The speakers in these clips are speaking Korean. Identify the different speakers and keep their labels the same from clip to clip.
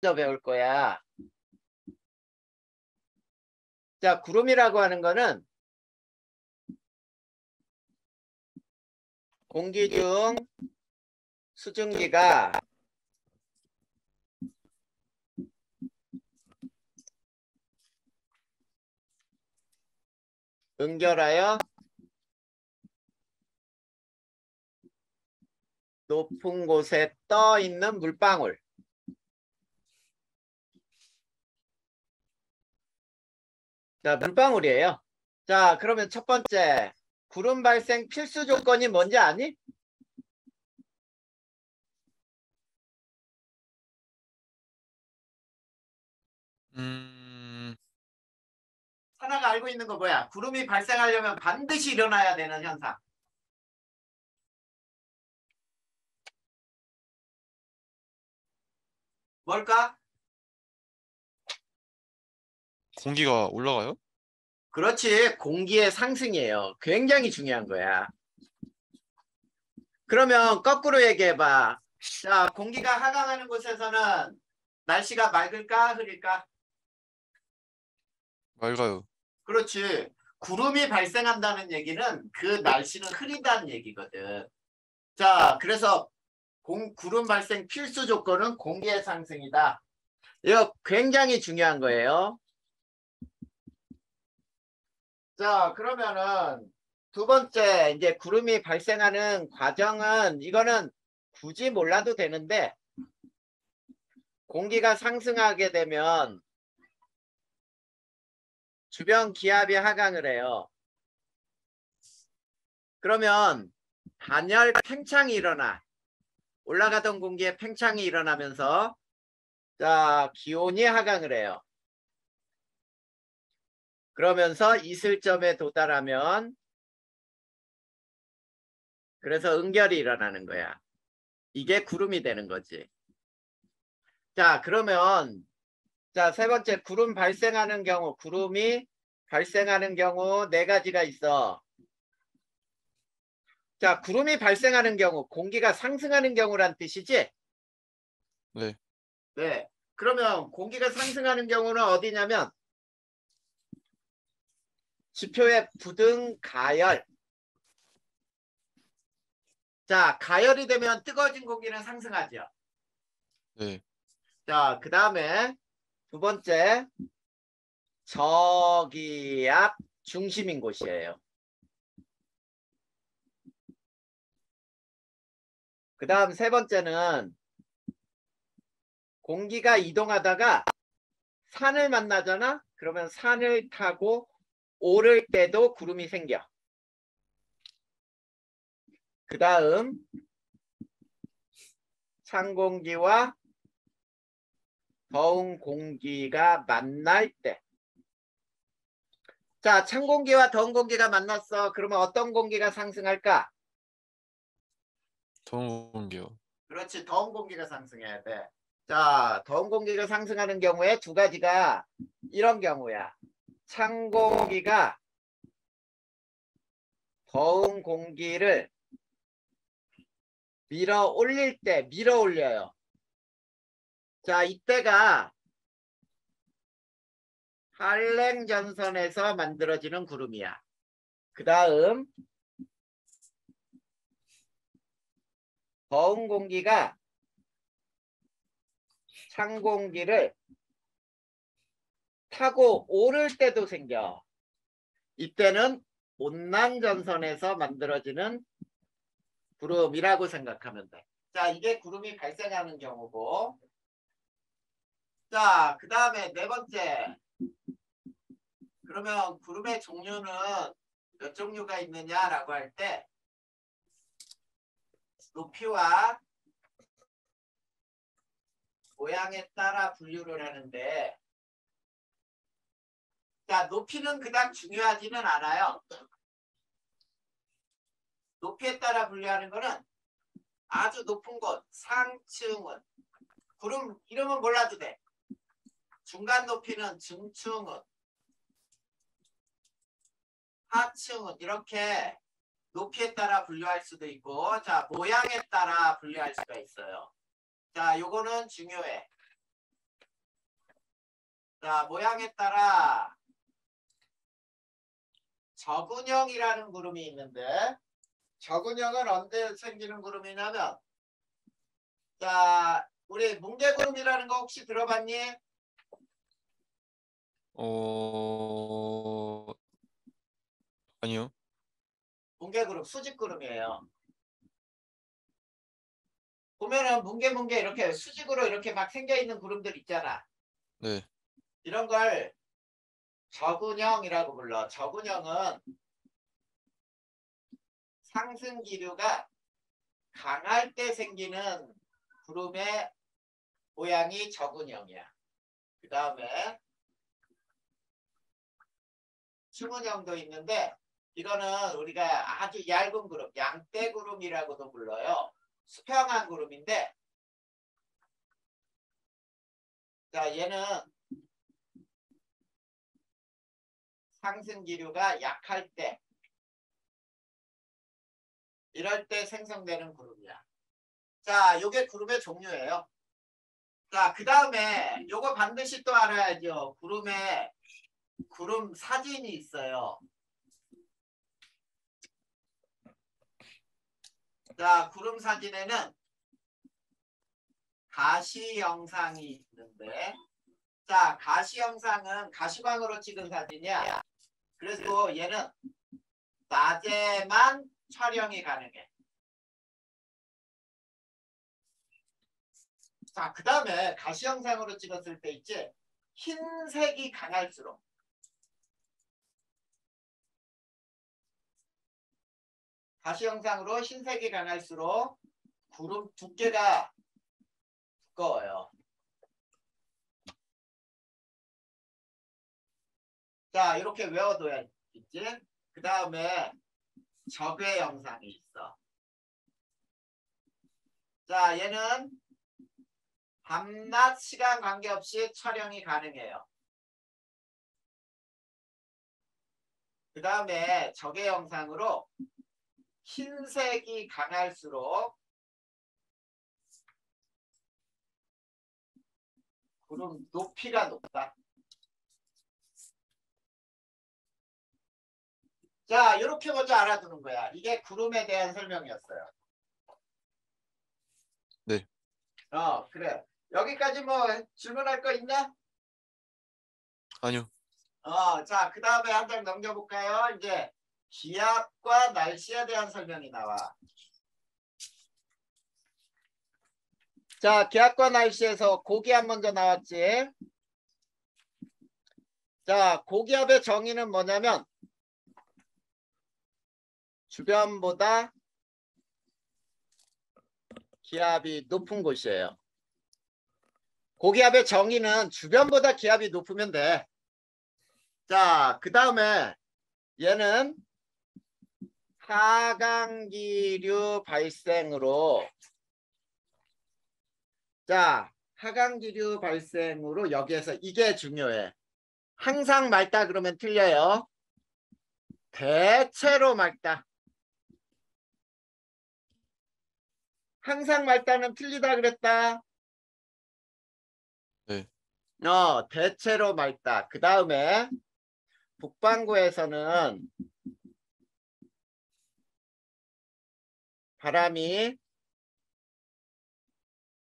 Speaker 1: 먼저 배울 거야. 자, 구름이라고 하는 거는 공기 중 수증기가 응결하여 높은 곳에 떠 있는 물방울. 자, 물방울이에요. 자, 그러면 첫 번째, 구름 발생 필수 조건이 뭔지 아니? 하나가 알고 있는 거 뭐야? 구름이 발생하려면 반드시 일어나야 되는 현상. 뭘까?
Speaker 2: 공기가 올라가요?
Speaker 1: 그렇지. 공기의 상승이에요. 굉장히 중요한 거야. 그러면 거꾸로 얘기해봐. 자, 공기가 하강하는 곳에서는 날씨가 맑을까 흐릴까?
Speaker 2: 맑아요.
Speaker 1: 그렇지. 구름이 발생한다는 얘기는 그 날씨는 흐린다는 얘기거든. 자, 그래서 구름 발생 필수 조건은 공기의 상승이다. 이거 굉장히 중요한 거예요. 자, 그러면은 두 번째, 이제 구름이 발생하는 과정은 이거는 굳이 몰라도 되는데, 공기가 상승하게 되면 주변 기압이 하강을 해요. 그러면 단열 팽창이 일어나. 올라가던 공기에 팽창이 일어나면서 자, 기온이 하강을 해요. 그러면서 이슬점에 도달하면 그래서 응결이 일어나는 거야. 이게 구름이 되는 거지. 자, 그러면 자, 세 번째 구름이 발생하는 경우 네 가지가 있어. 자, 구름이 발생하는 경우 공기가 상승하는 경우란 뜻이지?
Speaker 2: 네.
Speaker 1: 네. 그러면 공기가 상승하는 경우는 어디냐면 지표의 부등 가열. 자, 가열이 되면 뜨거워진 공기는 상승하죠.
Speaker 2: 네.
Speaker 1: 자, 그 다음에 두 번째 저기압 중심인 곳이에요. 그 다음 세 번째는 공기가 이동하다가 산을 만나잖아? 그러면 산을 타고 오를 때도 구름이 생겨. 그 다음 찬 공기와 더운 공기가 만날 때. 자, 찬 공기와 더운 공기가 만났어. 그러면 어떤 공기가 상승할까?
Speaker 2: 더운 공기요.
Speaker 1: 그렇지, 더운 공기가 상승해야 돼. 자, 더운 공기가 상승하는 경우에 두 가지가 이런 경우야. 찬 공기가 더운 공기를 밀어 올릴 때, 밀어 올려요. 자, 이때가 한랭 전선에서 만들어지는 구름이야. 그 다음 더운 공기가 찬 공기를 타고 오를 때도 생겨. 이때는 온난 전선에서 만들어지는 구름이라고 생각하면 돼. 자, 이게 구름이 발생하는 경우고. 자, 그 다음에 네 번째. 그러면 구름의 종류는 몇 종류가 있느냐라고 할 때 높이와 모양에 따라 분류를 하는데, 자, 높이는 그닥 중요하지는 않아요. 높이에 따라 분류하는 거는 아주 높은 곳, 상층은. 구름 이름은 몰라도 돼. 중간 높이는 중층은, 하층은 이렇게 높이에 따라 분류할 수도 있고, 자, 모양에 따라 분류할 수가 있어요. 자, 요거는 중요해. 자, 모양에 따라 저근형이라는 구름이 있는데 저근형은 언제 생기는 구름이냐면 자, 우리 뭉게구름이라는 거 혹시 들어봤니?
Speaker 2: 아니요.
Speaker 1: 뭉게구름, 수직구름이에요. 보면은 뭉게뭉게 이렇게 수직으로 이렇게 막 생겨있는 구름들 있잖아.
Speaker 2: 네.
Speaker 1: 이런 걸 저근형이라고 불러. 저근형은 상승 기류가 강할 때 생기는 구름의 모양이 저근형이야. 그 다음에 충은형도 있는데 이거는 우리가 아주 얇은 구름, 양떼구름이라고도 불러요. 수평한 구름인데 자, 얘는 상승 기류가 약할 때 이럴 때 생성되는 구름이야. 자, 요게 구름의 종류예요. 자, 그 다음에 요거 반드시 또 알아야죠. 구름에 구름 사진이 있어요. 자, 구름 사진에는 가시 영상이 있는데 자, 가시 영상은 가시광으로 찍은 사진이야. 그래서 얘는 낮에만 촬영이 가능해. 자, 그 다음에 가시 영상으로 찍었을 때 있지 흰색이 강할수록 가시 영상으로 흰색이 강할수록 구름 두께가 두꺼워요. 자, 이렇게 외워둬야 있지. 그 다음에 적외 영상이 있어. 자, 얘는 밤낮 시간 관계없이 촬영이 가능해요. 그 다음에 적외 영상으로 흰색이 강할수록 구름 높이가 높다. 자, 이렇게 먼저 알아두는 거야. 이게 구름에 대한 설명이었어요.
Speaker 2: 네.
Speaker 1: 그래. 여기까지 뭐 질문할 거 있나?
Speaker 2: 아니요.
Speaker 1: 자, 그 다음에 한 장 넘겨볼까요? 이제 기압과 날씨에 대한 설명이 나와. 자, 기압과 날씨에서 고기압 먼저 나왔지. 자, 고기압의 정의는 뭐냐면 주변보다 기압이 높은 곳이에요. 고기압의 정의는 주변보다 기압이 높으면 돼. 자, 그 다음에 얘는 하강기류 발생으로 자, 하강기류 발생으로 여기에서 이게 중요해. 항상 맑다 그러면 틀려요. 대체로 맑다. 항상 맑다는 틀리다 그랬다.
Speaker 2: 네.
Speaker 1: 대체로 맑다. 그 다음에 북반구에서는 바람이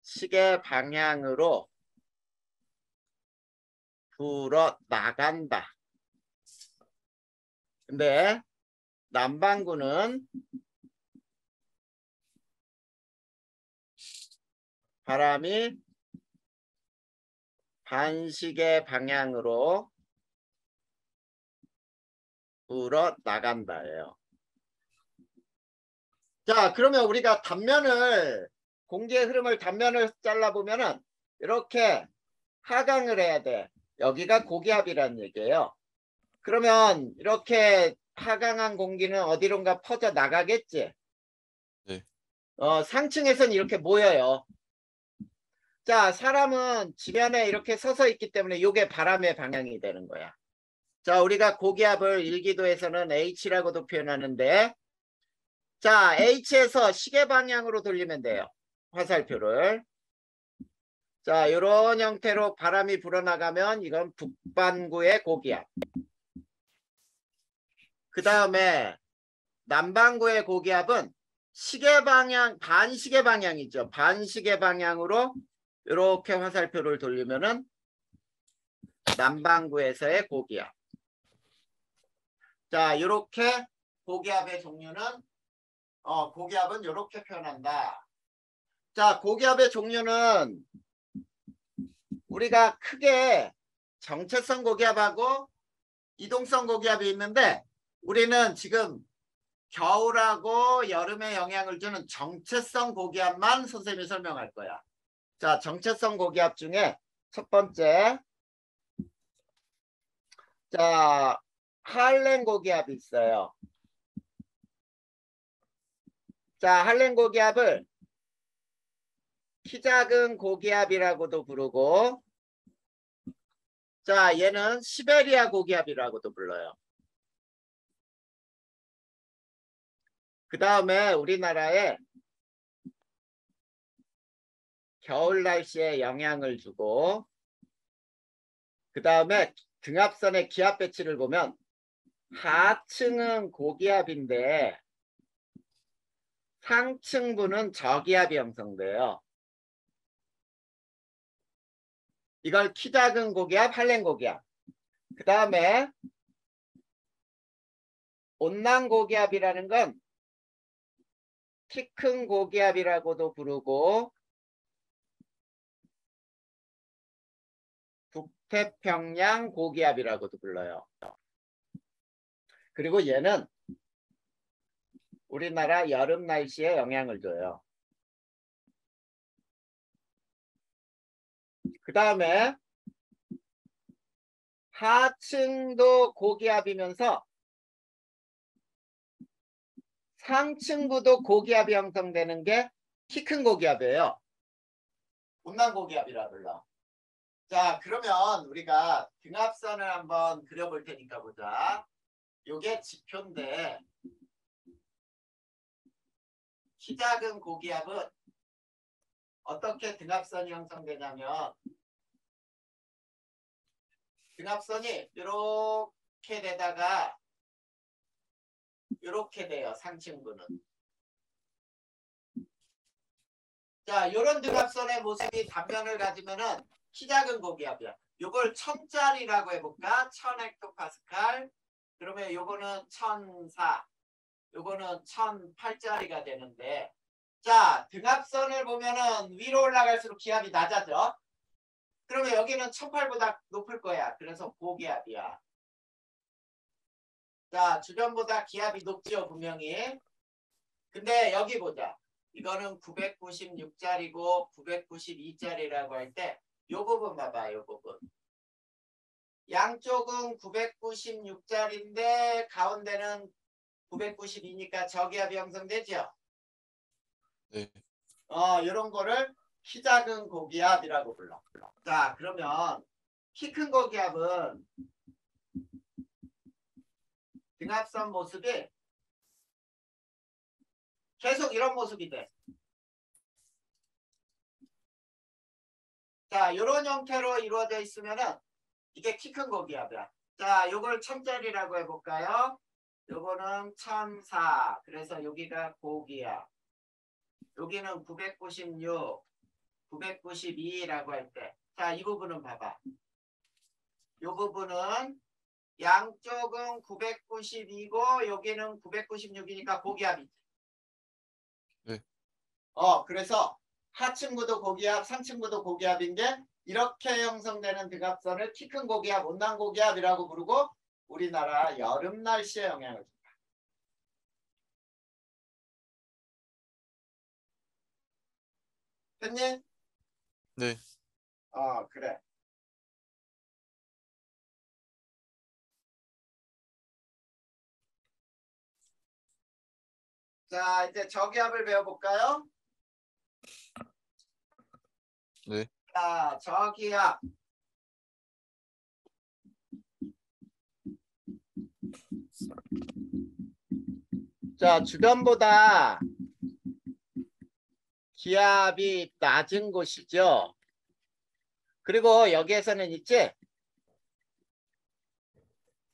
Speaker 1: 시계 방향으로 불어 나간다. 근데 남반구는 바람이 반시계 방향으로 불어 나간다예요. 자, 그러면 우리가 단면을 공기의 흐름을 단면을 잘라보면은 이렇게 하강을 해야 돼. 여기가 고기압이라는 얘기예요. 그러면 이렇게 하강한 공기는 어디론가 퍼져 나가겠지.
Speaker 2: 네.
Speaker 1: 상층에서는 이렇게 모여요. 자, 사람은 지면에 이렇게 서서 있기 때문에 이게 바람의 방향이 되는 거야. 자, 우리가 고기압을 일기도에서는 H라고도 표현하는데 자, H에서 시계 방향으로 돌리면 돼요. 화살표를. 자, 이런 형태로 바람이 불어나가면 이건 북반구의 고기압. 그 다음에 남반구의 고기압은 시계 방향, 반시계 방향이죠. 반시계 방향으로 이렇게 화살표를 돌리면은 남반구에서의 고기압. 자, 이렇게 고기압의 종류는 고기압은 이렇게 표현한다. 자, 고기압의 종류는 우리가 크게 정체성 고기압하고 이동성 고기압이 있는데 우리는 지금 겨울하고 여름에 영향을 주는 정체성 고기압만 선생님이 설명할 거야. 자, 정체성 고기압 중에 첫 번째, 자, 할렌 고기압이 있어요. 자, 할렌 고기압을 키 작은 고기압이라고도 부르고, 자, 얘는 시베리아 고기압이라고도 불러요. 그 다음에 우리나라에 겨울 날씨에 영향을 주고, 그 다음에 등압선의 기압 배치를 보면 하층은 고기압인데 상층부는 저기압이 형성돼요. 이걸 키 작은 고기압, 할렌 고기압. 그 다음에 온난 고기압이라는 건 키 큰 고기압이라고도 부르고 북태평양 고기압이라고도 불러요. 그리고 얘는 우리나라 여름 날씨에 영향을 줘요. 그 다음에 하층도 고기압이면서 상층부도 고기압이 형성되는 게 키 큰 고기압이에요. 온난 고기압이라 불러. 자, 그러면 우리가 등압선을 한번 그려볼 테니까 보자. 요게 지표인데 키 작은 고기압은 어떻게 등압선이 형성되냐면 등압선이 이렇게 되다가 이렇게 돼요. 상층부는. 자, 이런 등압선의 모습이 단면을 가지면은 키 작은 고기압이야. 요걸 1000짜리라고 해볼까? 1000헥토파스칼. 그러면 요거는 1004. 요거는 1008짜리가 되는데, 자, 등압선을 보면은 위로 올라갈수록 기압이 낮아져. 그러면 여기는 1008보다 높을 거야. 그래서 고기압이야. 자, 주변보다 기압이 높지요, 분명히. 근데 여기 보자. 이거는 996짜리고 992짜리라고 할 때 요 부분 봐봐, 요 부분. 양쪽은 996짜리인데 가운데는 992니까 저기압이 형성되죠?
Speaker 2: 네.
Speaker 1: 이런 거를 키 작은 고기압이라고 불러. 자, 그러면 키 큰 고기압은 등압선 모습이 계속 이런 모습이 돼. 자, 이런 형태로 이루어져 있으면은 이게 키 큰 고기압이야. 자, 요걸 1000짜리라고 해볼까요? 요거는 1004. 그래서 여기가 고기압. 여기는 996, 992라고 할 때. 자, 이 부분은 봐봐. 요 부분은 양쪽은 992고 여기는 996이니까 고기압이지.
Speaker 2: 네.
Speaker 1: 그래서 하층부도 고기압, 상층부도 고기압인 게 이렇게 형성되는 등압선을 키 큰 고기압, 온난 고기압이라고 부르고 우리나라 여름 날씨에 영향을 준다. 됐니?
Speaker 2: 네.
Speaker 1: 그래. 자, 이제 저기압을 배워볼까요?
Speaker 2: 네.
Speaker 1: 자, 저기압. 자, 주변보다 기압이 낮은 곳이죠. 그리고 여기에서는 있지?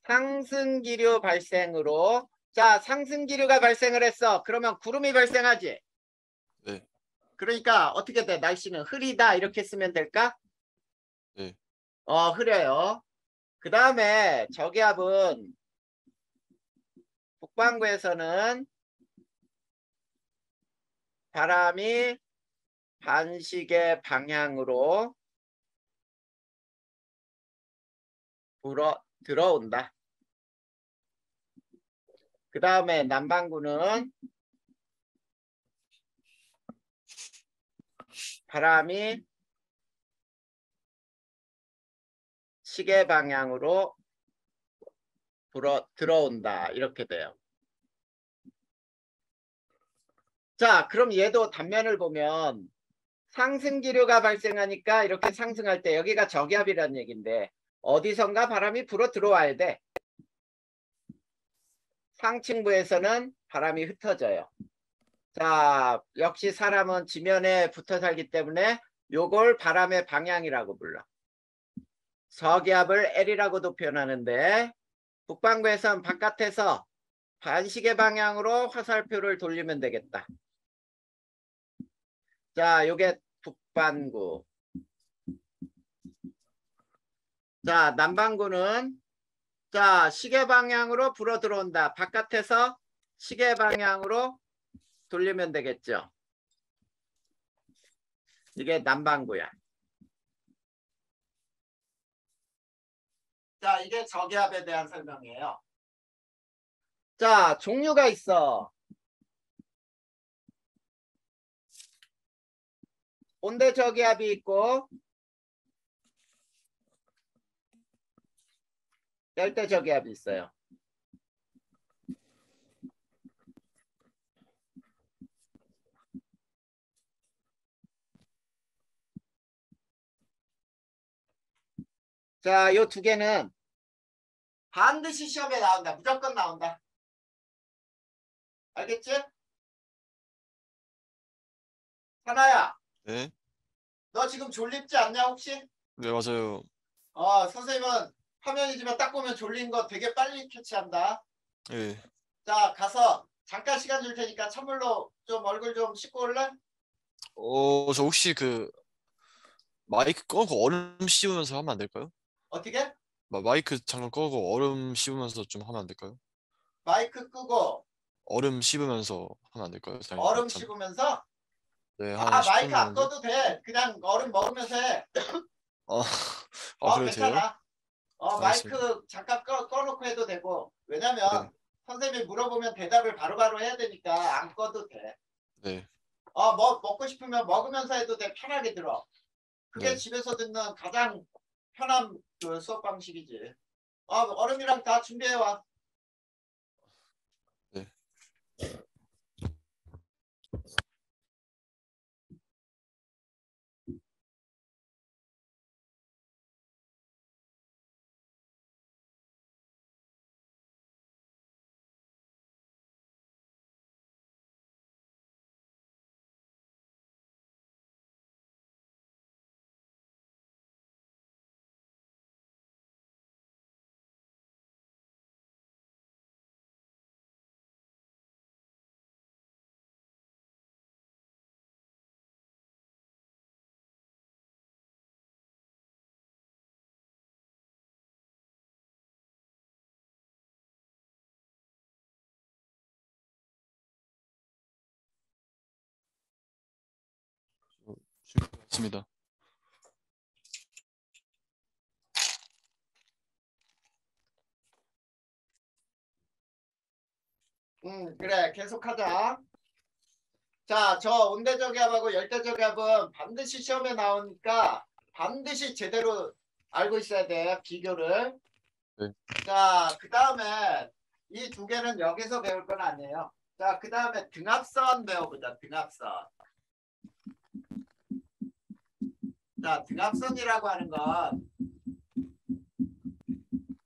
Speaker 1: 상승기류 발생으로. 자, 상승기류가 발생을 했어. 그러면 구름이 발생하지?
Speaker 2: 네.
Speaker 1: 그러니까 어떻게 돼? 날씨는 흐리다 이렇게 쓰면 될까?
Speaker 2: 네.
Speaker 1: 흐려요. 그 다음에 저기압은 북반구에서는 바람이 반시계 방향으로 들어온다. 그 다음에 남반구는 바람이 시계 방향으로 들어온다. 이렇게 돼요. 자, 그럼 얘도 단면을 보면 상승기류가 발생하니까 이렇게 상승할 때 여기가 저기압이라는 얘기인데 어디선가 바람이 불어 들어와야 돼. 상층부에서는 바람이 흩어져요. 자, 역시 사람은 지면에 붙어 살기 때문에 요걸 바람의 방향이라고 불러. 저기압을 L이라고도 표현하는데 북반구에서는 바깥에서 반시계 방향으로 화살표를 돌리면 되겠다. 자, 요게 북반구. 자, 남반구는 자, 시계 방향으로 불어 들어온다. 바깥에서 시계 방향으로 돌리면 되겠죠. 이게 남반구야. 자, 이게 저기압에 대한 설명이에요. 자, 종류가 있어. 온대 저기압이 있고 열대 저기압이 있어요. 자, 요 두 개는 반드시 시험에 나온다. 무조건 나온다. 알겠지? 하나야,
Speaker 2: 네.
Speaker 1: 너 지금 졸립지 않냐 혹시?
Speaker 2: 네, 맞아요.
Speaker 1: 선생님은 화면이지만 딱 보면 졸린 거 되게 빨리 캐치한다.
Speaker 2: 네.
Speaker 1: 자, 가서 잠깐 시간 줄 테니까 찬물로 좀 얼굴 좀 씻고 올래?
Speaker 2: 저 혹시 그 마이크 꺼고 얼음 씌우면서 하면 안 될까요?
Speaker 1: 어떻게?
Speaker 2: 마이크 잠깐 꺼고 얼음 씌우면서 좀 하면 안 될까요?
Speaker 1: 마이크 끄고
Speaker 2: 얼음 씹으면서 하면 안 될까요?
Speaker 1: 얼음 씹으면서?
Speaker 2: 네, 한
Speaker 1: 마이크
Speaker 2: 10분
Speaker 1: 안
Speaker 2: 정도?
Speaker 1: 꺼도 돼. 그냥 얼음 먹으면서 해.
Speaker 2: 어, 그래도 돼요?
Speaker 1: 괜찮아.
Speaker 2: 알겠습니다.
Speaker 1: 마이크 잠깐 꺼놓고 해도 되고.
Speaker 2: 네,
Speaker 1: 왜냐면 선생님이 물어보면 대답을 바로바로 해야 되니까 안 꺼도 돼.
Speaker 2: 네,
Speaker 1: 먹고 싶으면 먹으면서 해도 돼. 편하게 들어. 그게
Speaker 2: 네.
Speaker 1: 집에서 듣는 가장 편한 그 수업 방식이지. 얼음이랑 다 준비해와.
Speaker 2: 네. 준비했습니다.
Speaker 1: 그래. 계속하자. 자, 저 온대저기압하고 열대저기압은 반드시 시험에 나오니까 반드시 제대로 알고 있어야 돼. 비교를.
Speaker 2: 네,
Speaker 1: 자, 그 다음에 이 두 개는 여기서 배울 건 아니에요. 자, 그 다음에 등압선 배워보자. 등압선. 자, 등압선이라고 하는 건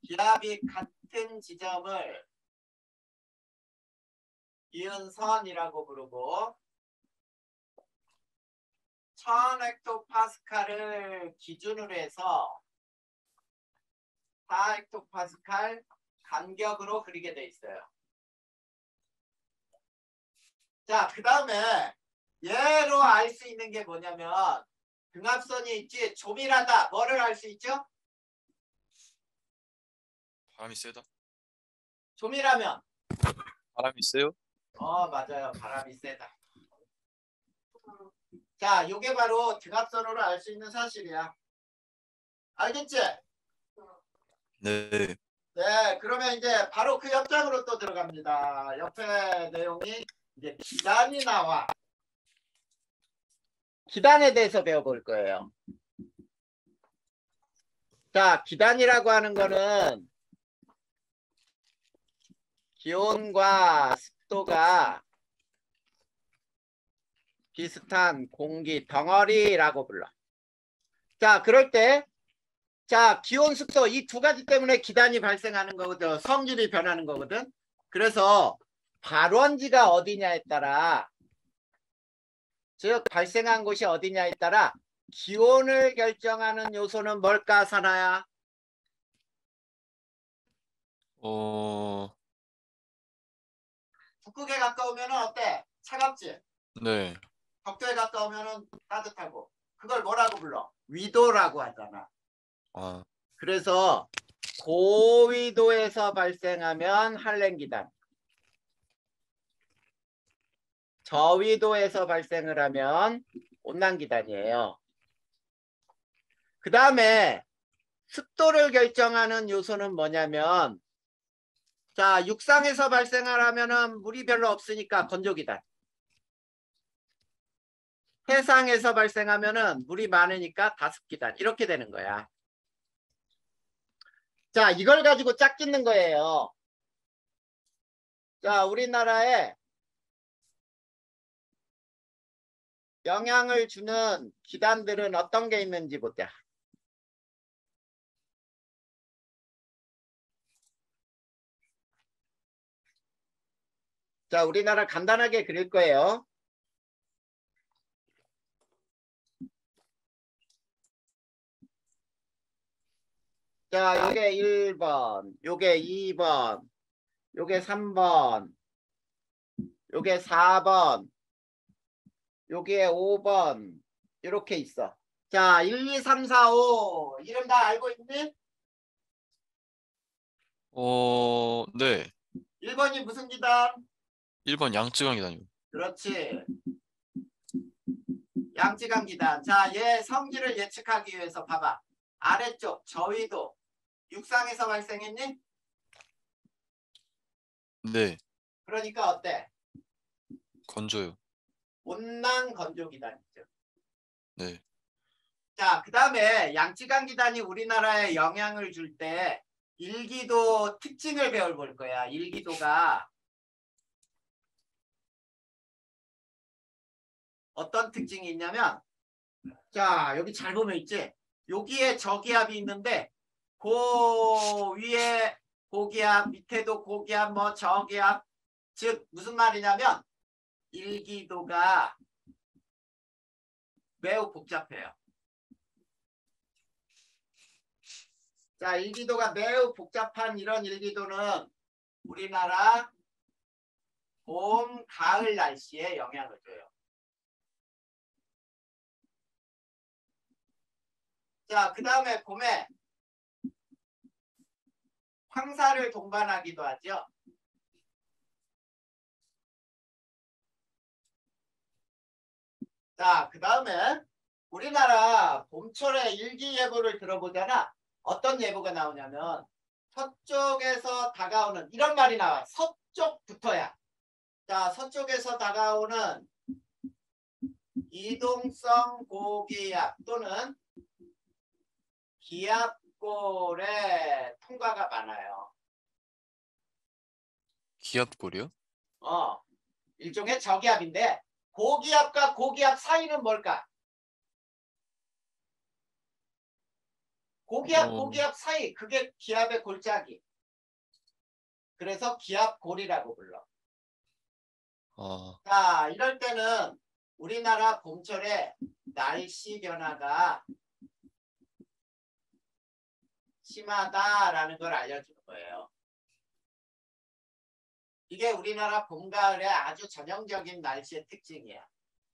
Speaker 1: 기압이 같은 지점을 이은 선이라고 부르고 1000헥토파스칼을 기준으로 해서 4헥토파스칼 간격으로 그리게 돼 있어요. 자, 그 다음에 얘로 알 수 있는 게 뭐냐면 등압선이 있지. 조밀하다. 뭐를 알 수 있죠?
Speaker 2: 바람이 세다.
Speaker 1: 조밀하면
Speaker 2: 바람이 세요?
Speaker 1: 맞아요. 바람이 세다. 자, 요게 바로 등압선으로 알 수 있는 사실이야. 알겠지?
Speaker 2: 네.
Speaker 1: 네, 그러면 이제 바로 그 옆장으로 또 들어갑니다. 옆에 내용이 이제 기단이 나와. 기단에 대해서 배워볼 거예요. 자, 기단이라고 하는 거는 기온과 습도가 비슷한 공기 덩어리라고 불러. 자, 그럴 때 자, 기온, 습도 이 두 가지 때문에 기단이 발생하는 거거든. 성질이 변하는 거거든. 그래서 발원지가 어디냐에 따라 즉 발생한 곳이 어디냐에 따라 기온을 결정하는 요소는 뭘까, 사나야? 북극에 가까우면 어때? 차갑지?
Speaker 2: 네.
Speaker 1: 적도에 가까우면 따뜻하고. 그걸 뭐라고 불러? 위도라고 하잖아.
Speaker 2: 아,
Speaker 1: 그래서 고위도에서 발생하면 한랭기단, 저위도에서 발생을 하면 온난기단이에요. 그 다음에 습도를 결정하는 요소는 뭐냐면 자, 육상에서 발생을 하면은 물이 별로 없으니까 건조기단. 해상에서 발생하면은 물이 많으니까 다습기단. 이렇게 되는 거야. 자, 이걸 가지고 짝 짓는 거예요. 자, 우리나라에 영향을 주는 기단들은 어떤 게 있는지 보자. 자, 우리나라 간단하게 그릴 거예요. 자, 요게 1번, 요게 2번, 요게 3번, 요게 4번, 요게 5번, 이렇게 있어. 자, 1, 2, 3, 4, 5. 이름 다 알고 있니?
Speaker 2: 네.
Speaker 1: 1번이 무슨 기단?
Speaker 2: 1번 양쯔강 기단이요.
Speaker 1: 그렇지. 양지강 기단. 자, 얘 성질을 예측하기 위해서 봐봐. 아래쪽 저위도 육상에서 발생했니?
Speaker 2: 네.
Speaker 1: 그러니까 어때?
Speaker 2: 건조요.
Speaker 1: 온난 건조 기단이죠.
Speaker 2: 네.
Speaker 1: 자, 그 다음에 양지강 기단이 우리나라에 영향을 줄 때 일기도 특징을 배워볼 거야. 일기도가 어떤 특징이 있냐면 자, 여기 잘 보면 있지? 여기에 저기압이 있는데 그 위에 고기압, 밑에도 고기압, 뭐 저기압. 즉 무슨 말이냐면 일기도가 매우 복잡해요. 자, 일기도가 매우 복잡한 이런 일기도는 우리나라 봄, 가을 날씨에 영향을 줘요. 자, 그 다음에 봄에 황사를 동반하기도 하죠. 자, 그 다음에 우리나라 봄철에 일기예보를 들어보잖아. 어떤 예보가 나오냐면 서쪽에서 다가오는 이런 말이 나와. 서쪽부터야. 자, 서쪽에서 다가오는 이동성 고기압 또는 기압골의 통과가 많아요.
Speaker 2: 기압골이요?
Speaker 1: 일종의 저기압인데 고기압과 고기압 사이는 뭘까? 고기압 사이 그게 기압의 골짜기. 그래서 기압골이라고 불러. 자, 이럴 때는 우리나라 봄철에 날씨 변화가 심하다라는 걸 알려주는 거예요. 이게 우리나라 봄, 가을의 아주 전형적인 날씨의 특징이야.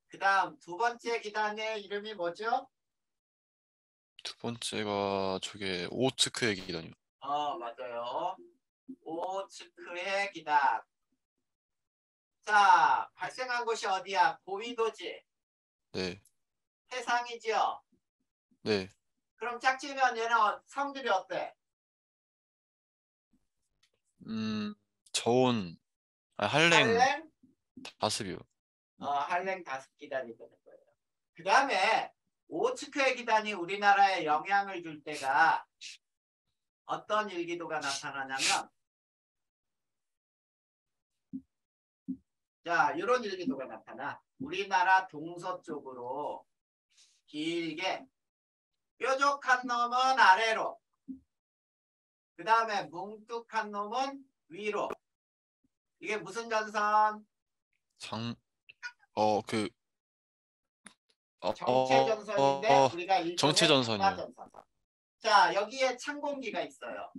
Speaker 1: 그 다음 두 번째 기단의 이름이 뭐죠?
Speaker 2: 두 번째가 저게 오호츠크의 기단이요.
Speaker 1: 맞아요. 오츠크의 기단. 자, 발생한 곳이 어디야? 고위도지.
Speaker 2: 네.
Speaker 1: 해상이지요.
Speaker 2: 네.
Speaker 1: 그럼 짝지면 얘는 성질이 어때?
Speaker 2: 저온 한랭
Speaker 1: 한랭?
Speaker 2: 다습이요.
Speaker 1: 한랭 다섯 기단이 되는 거예요. 그 다음에 오츠크의 기단이 우리나라에 영향을 줄 때가 어떤 일기도가 나타나냐면, 자, 이런 일기도가 나타나. 우리나라 동서쪽으로 길게 뾰족한 놈은 아래로, 그 다음에 뭉툭한 놈은 위로. 이게 무슨 전선?
Speaker 2: 장 그
Speaker 1: 정체 전선인데 우리가
Speaker 2: 정체
Speaker 1: 일종의
Speaker 2: 전선이요.
Speaker 1: 장마전선. 자, 여기에 찬 공기가 있어요.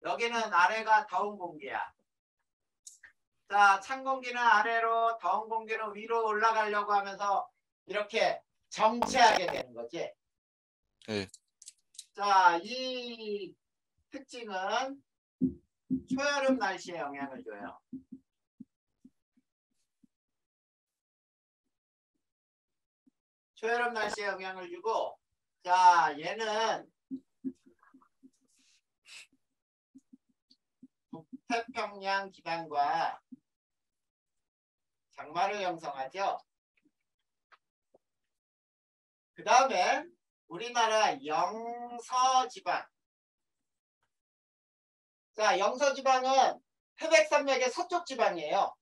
Speaker 1: 여기는 아래가 더운 공기야. 자, 찬 공기는 아래로, 더운 공기는 위로 올라가려고 하면서 이렇게 정체하게 되는 거지.
Speaker 2: 네.
Speaker 1: 자, 이 특징은 초여름 날씨에 영향을 줘요. 초여름 날씨에 영향을 주고, 자, 얘는 북태평양 기단과 장마를 형성하죠. 그 다음에 우리나라 영서지방. 자, 영서지방은 태백산맥의 서쪽 지방이에요.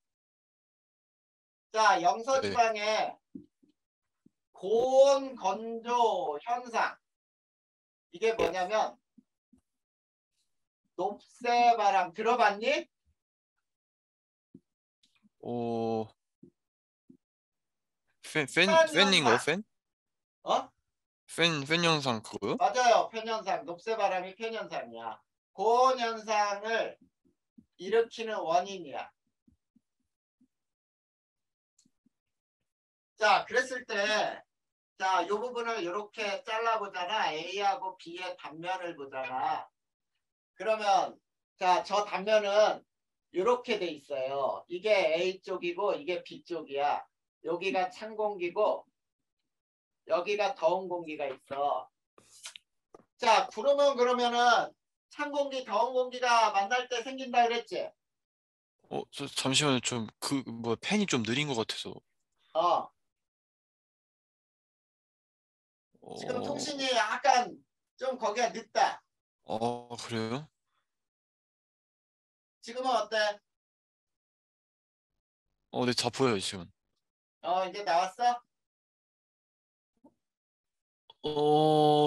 Speaker 1: 자, 영서지방에 고온 건조 현상. 이게 뭐냐면 높새바람 들어봤니?
Speaker 2: 팬인가요?
Speaker 1: 현상.
Speaker 2: 팬? 팬 현상 그거요?
Speaker 1: 맞아요. 편현상. 높새바람이 편현상이야. 고온 현상을 일으키는 원인이야. 자, 그랬을 때, 자, 이 부분을 이렇게 잘라보잖아. A하고 B의 단면을 보잖아. 그러면, 자, 저 단면은 이렇게 돼 있어요. 이게 A 쪽이고, 이게 B 쪽이야. 여기가 찬 공기고, 여기가 더운 공기가 있어. 자, 구름은 그러면은 찬 공기, 더운 공기가 만날 때 생긴다 그랬지?
Speaker 2: 잠시만요. 좀 팬이 좀 느린 것 같아서.
Speaker 1: 어. 지금
Speaker 2: 어,
Speaker 1: 통신이 약간 좀 거기가 늦다.
Speaker 2: 그래요?
Speaker 1: 지금은 어때?
Speaker 2: 네, 다 보여요, 지금.
Speaker 1: 이제 나왔어?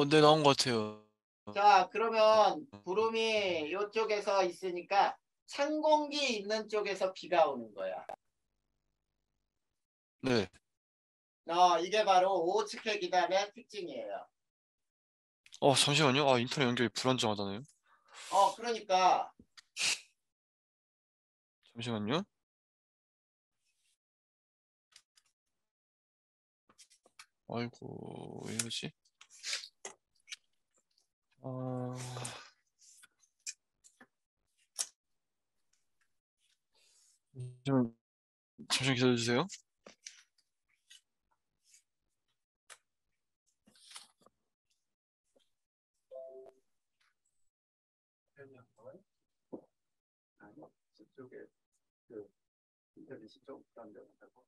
Speaker 2: 네, 나온 것 같아요.
Speaker 1: 자, 그러면 구름이 이쪽에서 있으니까 찬 공기 있는 쪽에서 비가 오는 거야.
Speaker 2: 네.
Speaker 1: 이게 바로 오츠케 기단의 특징이에요.
Speaker 2: 잠시만요. 인터넷 연결이 불안정하다네요.
Speaker 1: 그러니까
Speaker 2: 잠시만요. 아이고, 왜 이러지? 아, 잠시만 기다려주세요.
Speaker 1: 저쪽에 그 인터넷이 좀 불안정하다고.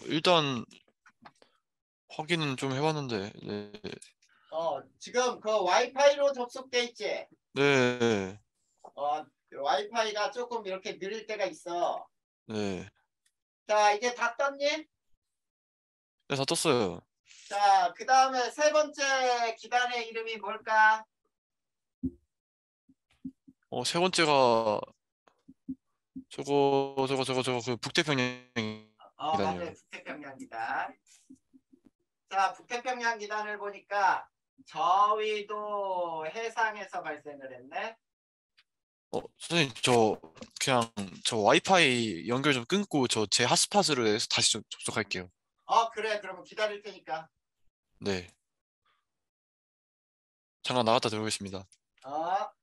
Speaker 2: 일단 확인은 좀 해봤는데, 네.
Speaker 1: 지금 그 와이파이로 접속돼 있지?
Speaker 2: 네,
Speaker 1: 그 와이파이가 조금 이렇게 느릴 때가 있어.
Speaker 2: 네.
Speaker 1: 자, 이제 다 떴니?
Speaker 2: 네, 다 떴어요.
Speaker 1: 자, 그 다음에 세 번째 기단의 이름이 뭘까?
Speaker 2: 세 번째가 저거 그 북태평양
Speaker 1: 맞아요.
Speaker 2: 기단이요.
Speaker 1: 북태평양 기단. 자, 북태평양 기단을 보니까 저위도 해상에서 발생을 했네.
Speaker 2: 선생님 그냥 저 와이파이 연결 좀 끊고 저 제 핫스팟으로 해서 다시 좀 접속할게요.
Speaker 1: 그래. 그러면 기다릴 테니까.
Speaker 2: 네. 잠깐 나갔다 들어오겠습니다.
Speaker 1: 어.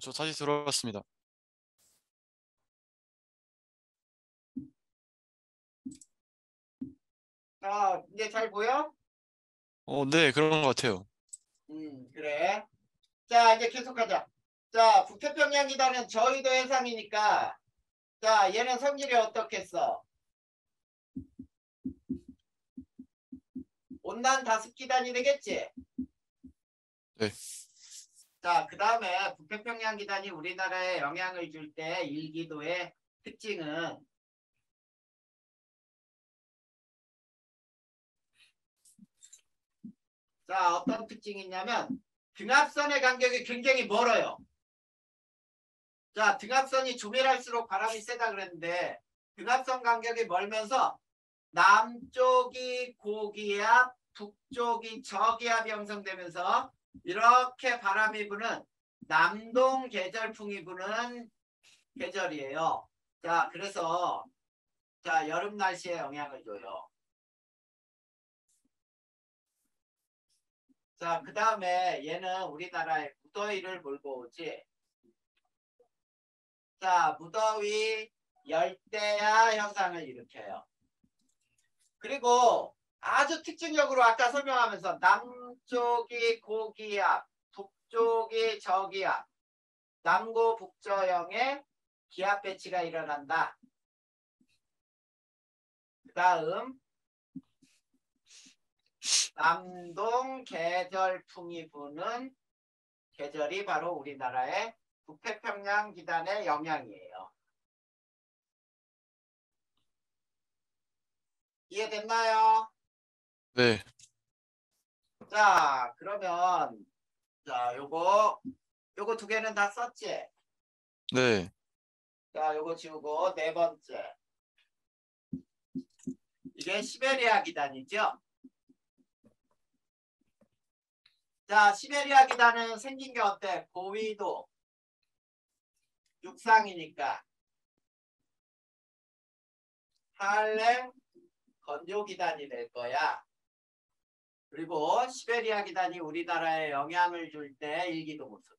Speaker 2: 저 다시 들어왔습니다.
Speaker 1: 자, 이제 잘 보여?
Speaker 2: 네, 그런 것 같아요.
Speaker 1: 그래. 자, 이제 계속하자. 자, 북태평양 기단은 저위도 해상이니까 자, 얘는 성질이 어떻겠어? 온난 다습 기단이 되겠지?
Speaker 2: 네.
Speaker 1: 자, 그 다음에 북태평양 기단이 우리나라에 영향을 줄 때 일기도의 특징은 자, 어떤 특징이 있냐면 등압선의 간격이 굉장히 멀어요. 자, 등압선이 조밀할수록 바람이 세다 그랬는데 등압선 간격이 멀면서 남쪽이 고기압, 북쪽이 저기압이 형성되면서 이렇게 바람이 부는 남동 계절풍이 부는 계절이에요. 자, 그래서 자, 여름 날씨에 영향을 줘요. 자, 그 다음에 얘는 우리나라에 무더위를 몰고 오지. 자, 무더위 열대야 현상을 일으켜요. 그리고 아주 특징적으로 아까 설명하면서 남쪽이 고기압, 북쪽이 저기압, 남고 북저형의 기압 배치가 일어난다. 그 다음 남동 계절풍이 부는 계절이 바로 우리나라의 북태평양 기단의 영향이에요. 이해됐나요?
Speaker 2: 네.
Speaker 1: 자, 그러면 자, 요거 두 개는 다 썼지?
Speaker 2: 네.
Speaker 1: 자, 요거 지우고 네 번째. 이게 시베리아 기단이죠? 자, 시베리아 기단은 생긴 게 어때? 고위도 육상이니까 한랭 건조 기단이 될 거야. 그리고 시베리아 기단이 우리나라에 영향을 줄 때 일기도 모습.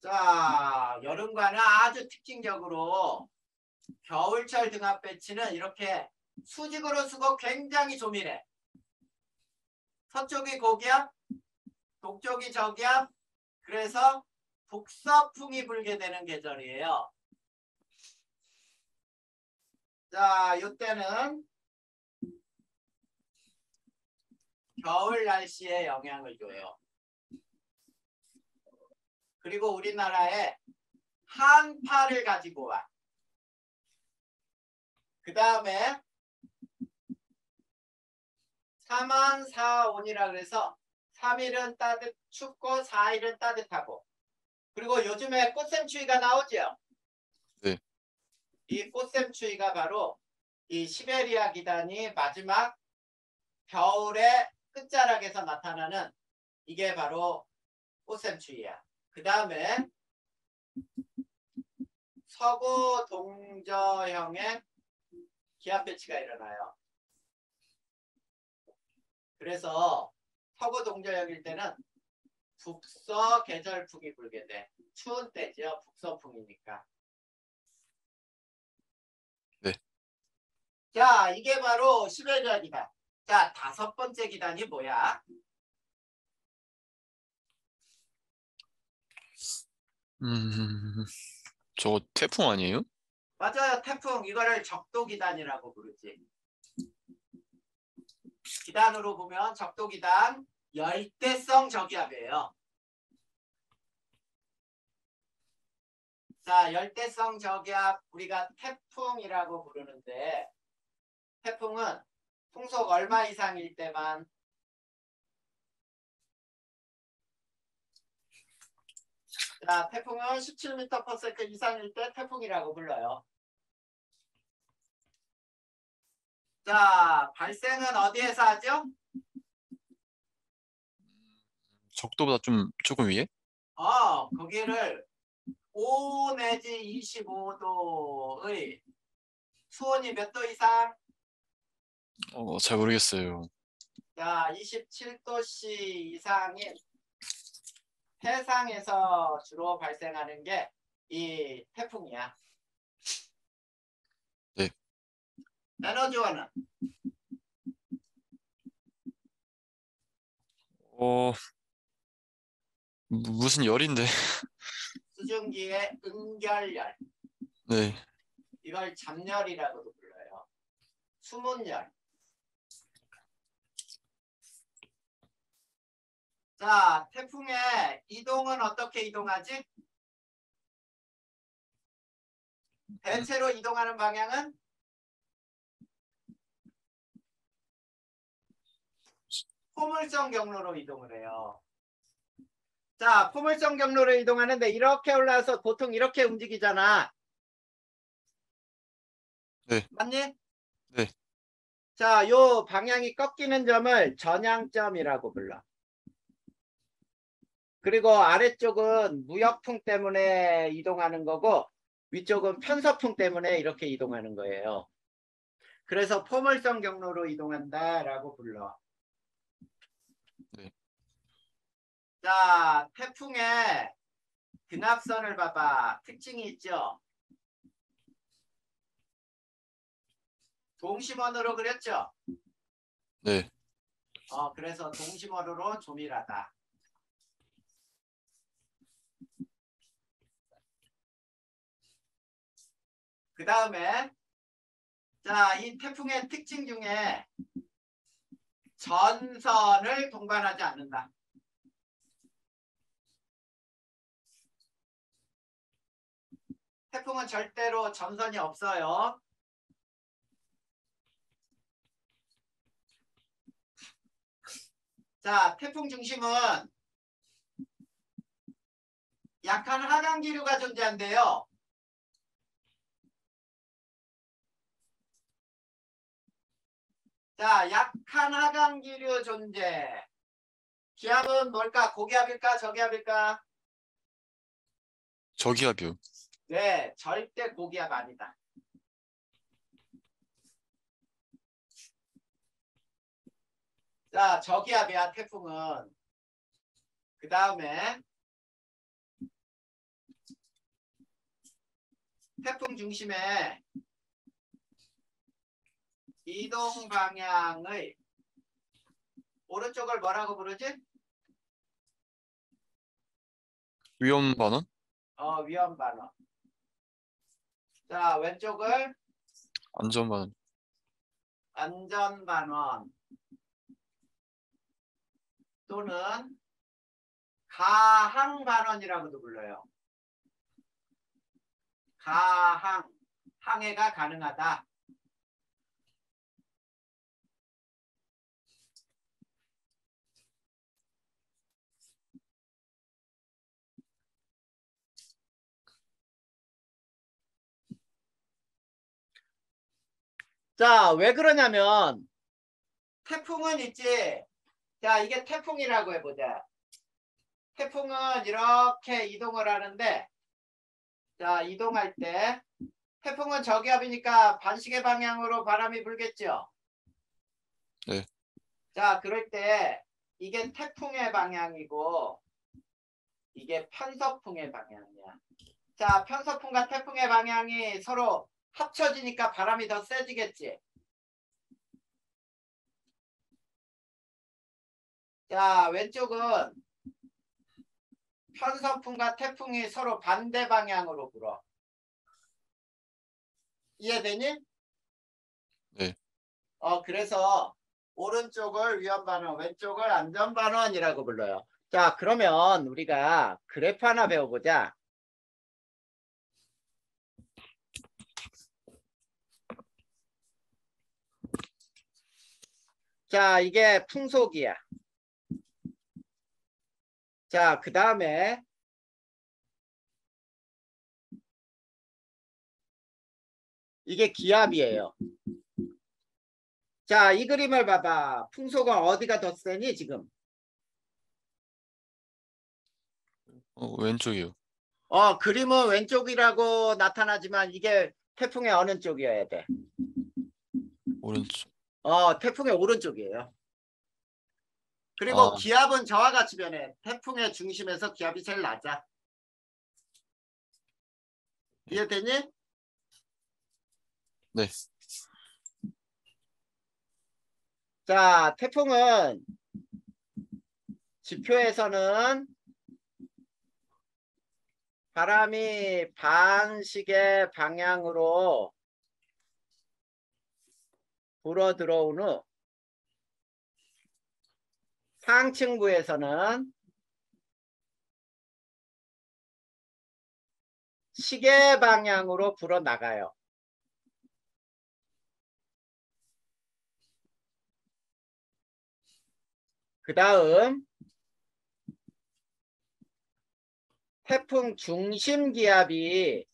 Speaker 1: 자, 여름과는 아주 특징적으로 겨울철 등압 배치는 이렇게 수직으로 쓰고 굉장히 조밀해. 서쪽이 고기압, 동쪽이 저기압. 그래서 북서풍이 불게 되는 계절이에요. 자, 이때는 겨울 날씨에 영향을 줘요. 그리고 우리나라에 한파를 가지고 와. 그 다음에 3한 4온이라 그래서 3일은 춥고 4일은 따뜻하고. 그리고 요즘에 꽃샘추위가 나오죠.
Speaker 2: 네.
Speaker 1: 이 꽃샘추위가 바로 이 시베리아 기단이 마지막 겨울의 끝자락에서 나타나는 이게 바로 꽃샘추위야. 그 다음에 서구 동저형의 기압 배치가 일어나요. 그래서 서구 동저형일 때는 북서 계절풍이 불게 돼. 추운 때죠. 북서풍이니까.
Speaker 2: 네.
Speaker 1: 자, 이게 바로 시베리아 기단. 자, 5번째 기단이 뭐야?
Speaker 2: 저거 태풍 아니에요?
Speaker 1: 맞아요. 태풍. 이거를 적도 기단이라고 부르지. 기단으로 보면 적도 기단 열대성 저기압이에요. 자, 열대성 저기압 우리가 태풍이라고 부르는데 태풍은 풍속 얼마 이상일 때만 자, 태풍은 17m/s 이상일 때 태풍이라고 불러요. 자, 발생은 어디에서 하죠?
Speaker 2: 적도보다 조금 위에?
Speaker 1: 거기를 5 내지 25도의 수온이 몇 도 이상?
Speaker 2: 잘 모르겠어요.
Speaker 1: 자, 27도씨 이상인 해상에서 주로 발생하는 게 이 태풍이야.
Speaker 2: 네.
Speaker 1: 에너지원은
Speaker 2: 어, 무슨 열인데?
Speaker 1: 수증기의 응결열.
Speaker 2: 네.
Speaker 1: 이걸 잡열이라고도 불러요. 수문열. 자, 태풍의 이동은 어떻게 이동하지? 대체로 이동하는 방향은 포물선 경로로 이동을 해요. 자, 포물선 경로로 이동하는데 이렇게 올라와서 보통 이렇게 움직이잖아.
Speaker 2: 네.
Speaker 1: 맞니?
Speaker 2: 네.
Speaker 1: 자, 요 방향이 꺾이는 점을 전향점이라고 불러. 그리고 아래쪽은 무역풍 때문에 이동하는 거고 위쪽은 편서풍 때문에 이렇게 이동하는 거예요. 그래서 포물선 경로로 이동한다라고 불러.
Speaker 2: 네.
Speaker 1: 자, 태풍의 근압선을 봐봐. 특징이 있죠? 동심원으로 그렸죠?
Speaker 2: 네.
Speaker 1: 그래서 동심원으로 조밀하다. 그 다음에 자, 이 태풍의 특징 중에 전선을 동반하지 않는다. 태풍은 절대로 전선이 없어요. 자, 태풍 중심은 약한 하강 기류가 존재한대요. 자, 약한 하강 기류 존재. 기압은 뭘까? 고기압일까? 저기압일까?
Speaker 2: 저기압이요.
Speaker 1: 네, 절대 고기압 아니다. 자, 저기압이야, 태풍은. 그 다음에 태풍 중심의 이동 방향의 오른쪽을 뭐라고 부르지?
Speaker 2: 위험 반원?
Speaker 1: 위험 반원. 자, 왼쪽을
Speaker 2: 안전 반원.
Speaker 1: 안전 반원 또는 가항 반원이라고도 불러요. 가항, 항해가 가능하다. 자, 왜 그러냐면 태풍은 있지. 자, 이게 태풍이라고 해보자. 태풍은 이렇게 이동을 하는데, 자, 이동할 때 태풍은 저기압이니까 반시계 방향으로 바람이 불겠죠.
Speaker 2: 네.
Speaker 1: 자, 그럴 때 이게 태풍의 방향이고 이게 편서풍의 방향이야. 자, 편서풍과 태풍의 방향이 서로 합쳐지니까 바람이 더 세지겠지. 자, 왼쪽은 편서풍과 태풍이 서로 반대 방향으로 불어. 이해되니?
Speaker 2: 네.
Speaker 1: 그래서 오른쪽을 위험반원, 왼쪽을 안전반원이라고 불러요. 자, 그러면 우리가 그래프 하나 배워보자. 자, 이게 풍속이야. 자, 그 다음에 이게 기압이에요. 자, 이 그림을 봐봐. 풍속은 어디가 더 세니 지금?
Speaker 2: 왼쪽이요.
Speaker 1: 그림은 왼쪽이라고 나타나지만 이게 태풍의 어느 쪽이어야 돼?
Speaker 2: 오른쪽.
Speaker 1: 태풍의 오른쪽이에요. 그리고
Speaker 2: 아,
Speaker 1: 기압은 저와 같이 변해. 태풍의 중심에서 기압이 제일 낮아. 이해되니?
Speaker 2: 네.
Speaker 1: 자, 태풍은 지표에서는 바람이 반시계 방향으로 불어 들어온 후 상층부에서는 시계 방향으로 불어 나가요. 그 다음 태풍 중심 기압이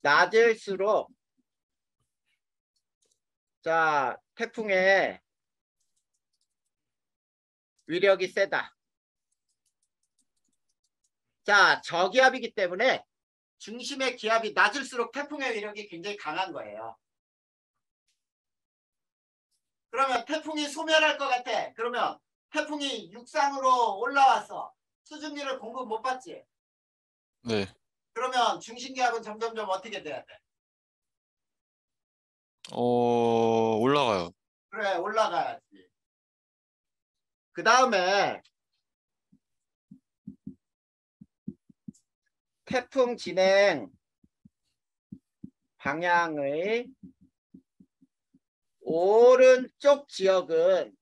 Speaker 1: 낮을수록 자, 태풍의 위력이 세다. 자, 저기압이기 때문에 중심의 기압이 낮을수록 태풍의 위력이 굉장히 강한 거예요. 그러면 태풍이 소멸할 것 같아. 그러면 태풍이 육상으로 올라왔어. 수증기를 공급 못 받지.
Speaker 2: 네.
Speaker 1: 그러면 중심기압은 점점점 어떻게 돼야 돼?
Speaker 2: 올라가요.
Speaker 1: 그래, 올라가야지. 그 다음에 태풍 진행 방향의 오른쪽 지역은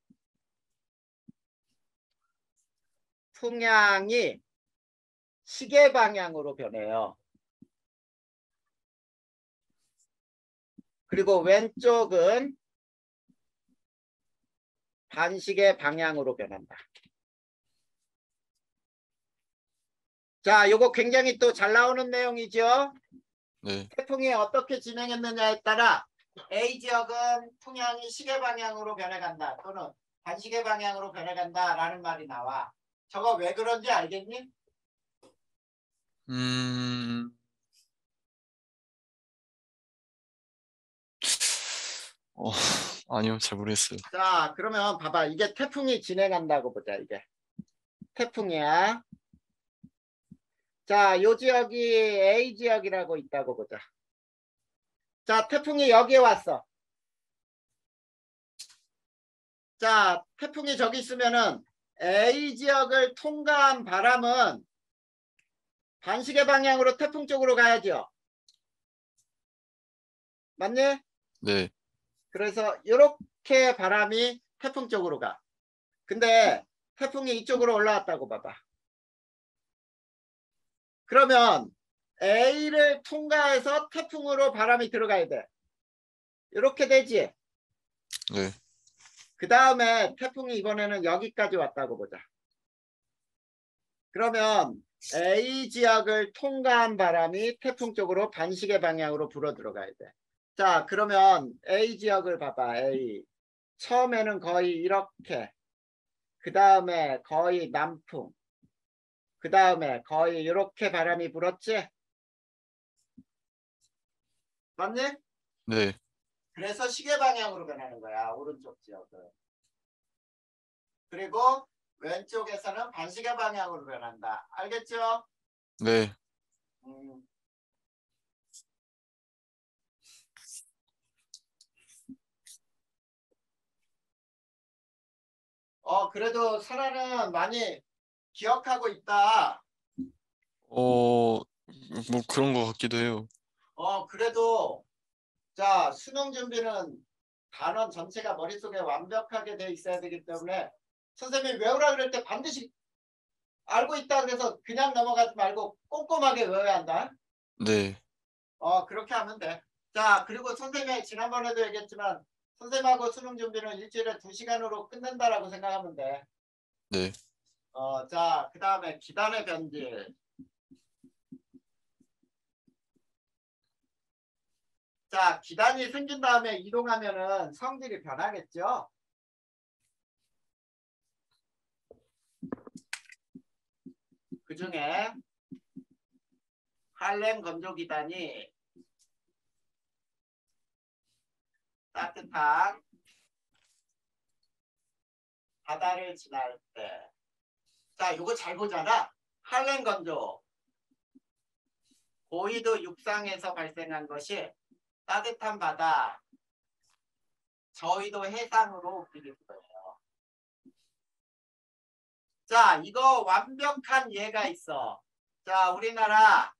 Speaker 1: 풍향이 시계 방향으로 변해요. 그리고 왼쪽은 반시계 방향으로 변한다. 자, 요거 굉장히 또 잘 나오는 내용이죠.
Speaker 2: 네.
Speaker 1: 태풍이 어떻게 진행했느냐에 따라 A 지역은 풍향이 시계 방향으로 변해간다 또는 반시계 방향으로 변해간다 라는 말이 나와. 저거 왜 그런지 알겠니?
Speaker 2: 음, 어, 아니요, 잘 모르겠어요.
Speaker 1: 자, 그러면 봐봐. 이게 태풍이 진행한다고 보자. 이게 태풍이야. 자, 요 지역이 A 지역이라고 있다고 보자. 자, 태풍이 여기에 왔어. 자, 태풍이 저기 있으면은 A 지역을 통과한 바람은 반시계 방향으로 태풍 쪽으로 가야죠. 맞니?
Speaker 2: 네.
Speaker 1: 그래서 이렇게 바람이 태풍 쪽으로 가. 근데 태풍이 이쪽으로 올라왔다고 봐봐. 그러면 A를 통과해서 태풍으로 바람이 들어가야 돼. 이렇게 되지.
Speaker 2: 네.
Speaker 1: 그 다음에 태풍이 이번에는 여기까지 왔다고 보자. 그러면 A 지역을 통과한 바람이 태풍 쪽으로 반시계 방향으로 불어 들어가야 돼. 자, 그러면 A 지역을 봐봐. A. 처음에는 거의 이렇게. 그 다음에 거의 남풍. 그 다음에 거의 이렇게 바람이 불었지? 맞니?
Speaker 2: 네.
Speaker 1: 그래서 시계 방향으로 변하는 거야. 오른쪽 지역은. 그리고 왼쪽에서는 반시계 방향으로 변한다. 알겠죠?
Speaker 2: 네.
Speaker 1: 음. 그래도 설아는 많이 기억하고 있다.
Speaker 2: 뭐 그런 것 같기도 해요.
Speaker 1: 그래도 자, 수능 준비는 단원 전체가 머릿속에 완벽하게 돼 있어야 되기 때문에 선생님이 외우라 그럴 때 반드시 알고 있다 그래서 그냥 넘어가지 말고 꼼꼼하게 외워야 한다.
Speaker 2: 네.
Speaker 1: 그렇게 하면 돼. 자, 그리고 선생님이 지난번에도 얘기했지만 선생님하고 수능 준비는 일주일에 2시간으로 끝낸다라고 생각하면 돼.
Speaker 2: 네.
Speaker 1: 자, 그 다음에 기단의 변질. 자, 기단이 생긴 다음에 이동하면은 성질이 변하겠죠? 그 중에 할렘 건조 기단이 따뜻한 바다를 지날 때. 자, 이거 잘 보잖아. 할렘 건조. 고위도 육상에서 발생한 것이 따뜻한 바다, 저위도 해상으로 옮기는 거예요. 자, 이거 완벽한 예가 있어. 자, 우리나라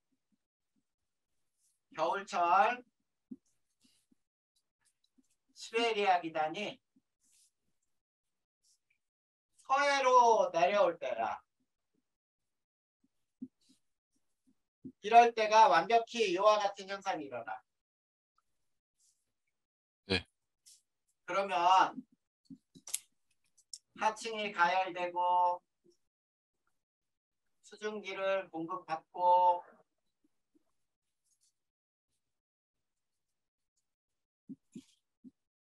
Speaker 1: 겨울철 시베리아 기단이 서해로 내려올 때야. 이럴 때가 완벽히 이와 같은 현상이 일어나.
Speaker 2: 네.
Speaker 1: 그러면 하층이 가열되고 수증기를 공급받고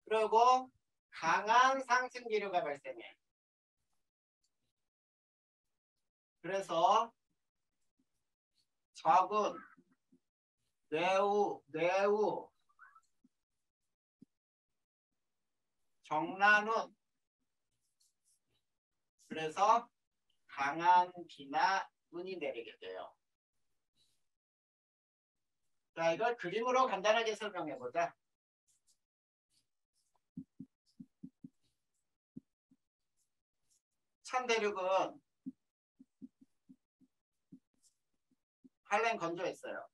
Speaker 1: 그리고 강한 상승기류가 발생해. 그래서 적은 뇌우, 정란운 그래서 강한 비나 눈이 내리게 돼요. 자, 이걸 그림으로 간단하게 설명해 보자. 찬대륙은 할렘 건조했어요.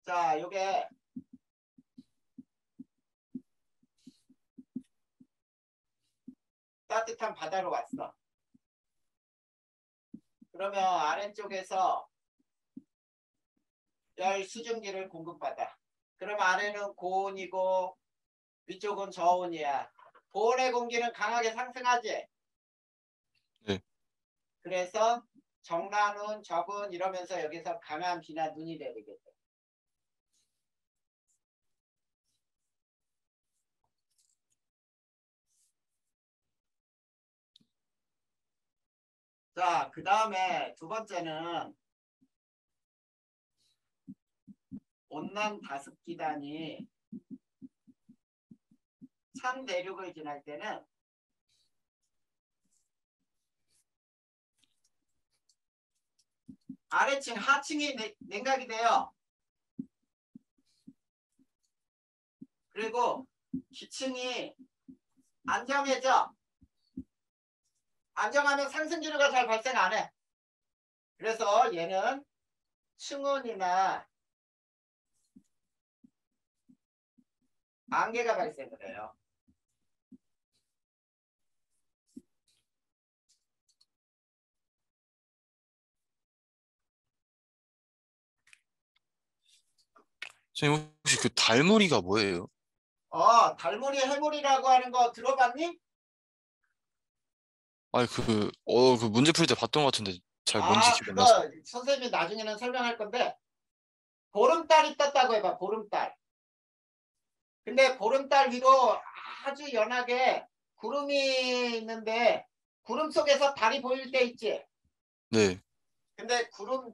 Speaker 1: 자, 요게 따뜻한 바다로 왔어. 그러면 아래쪽에서 열 수증기를 공급받아. 그럼 아래는 고온이고 위쪽은 저온이야. 고온의 공기는 강하게 상승하지.
Speaker 2: 네.
Speaker 1: 그래서 정란운, 적운 이러면서 여기서 강한 비나 눈이 내리게 돼. 자, 그 다음에 두 번째는 온난 다습기단이 찬 대륙을 지날 때는 아래층, 하층이 냉각이 돼요. 그리고 기층이 안정해져. 안정하면 상승기류가 잘 발생 안 해. 그래서 얘는 충운이나 안개가 발생을 해요.
Speaker 2: 선생님 혹시 그 달무리가 뭐예요?
Speaker 1: 달무리 해무리라고 하는 거 들어봤니?
Speaker 2: 아니 그 문제 풀 때 봤던 것 같은데 잘 뭔지 기억 안 나서.
Speaker 1: 그거 선생님이 나중에는 설명할 건데 보름달이 떴다고 해봐. 보름달. 근데 보름달 위로 아주 연하게 구름이 있는데 구름 속에서 달이 보일 때 있지.
Speaker 2: 네.
Speaker 1: 근데 구름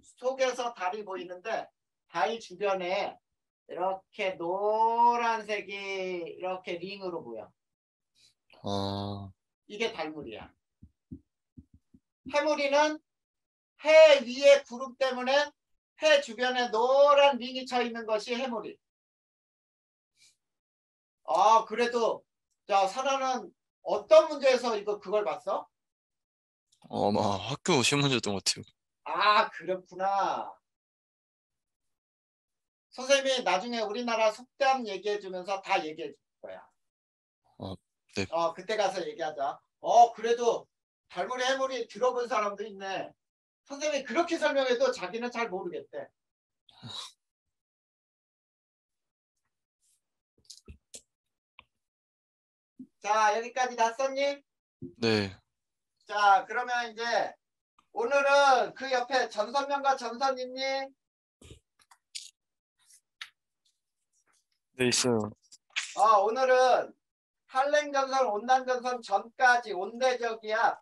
Speaker 1: 속에서 달이 보이는데 달 주변에 이렇게 노란색이 이렇게 링으로 보여.
Speaker 2: 아,
Speaker 1: 이게 달무리야. 해무리는 해 위에 구름 때문에 해 주변에 노란 링이 쳐 있는 것이 해무리. 그래도 자, 사라는 어떤 문제에서 그걸 봤어?
Speaker 2: 아마 학교 시험 문제였던 것 같아요.
Speaker 1: 그렇구나. 선생님이 나중에 우리나라 속담 얘기해 주면서 다 얘기해 줄 거야.
Speaker 2: 아, 네.
Speaker 1: 그때 가서 얘기하자. 그래도 달무리 해무리 들어본 사람도 있네. 선생님이 그렇게 설명해도 자기는 잘 모르겠대. 자, 여기까지 다 썼니?
Speaker 2: 네.
Speaker 1: 자, 그러면 이제 오늘은 그 옆에 전선면과 전선 있니?
Speaker 2: 네, 있어요.
Speaker 1: 오늘은 한랭전선, 온난전선 전까지 온대적이야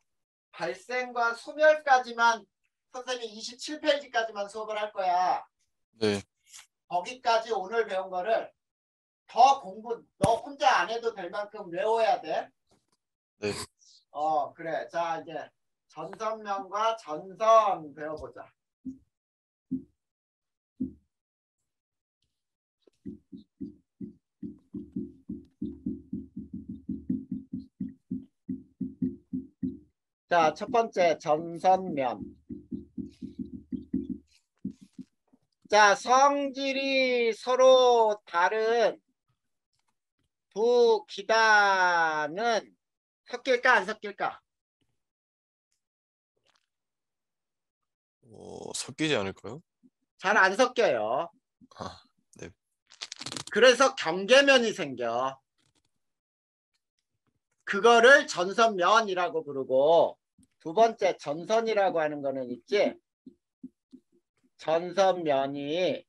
Speaker 1: 발생과 소멸까지만 선생님이 27페이지까지만 수업을 할 거야.
Speaker 2: 네.
Speaker 1: 거기까지 오늘 배운 거를 더 공부 너 혼자 안 해도 될 만큼 외워야 돼.
Speaker 2: 네.
Speaker 1: 그래. 자, 이제 전선면과 전선 배워보자. 자, 첫 번째 전선면. 자, 성질이 서로 다른 두 기단은 섞일까 안 섞일까?
Speaker 2: 섞이지 않을까요?
Speaker 1: 잘 안 섞여요.
Speaker 2: 아, 네.
Speaker 1: 그래서 경계면이 생겨. 그거를 전선면이라고 부르고 두 번째 전선이라고 하는 거는 있지. 전선면이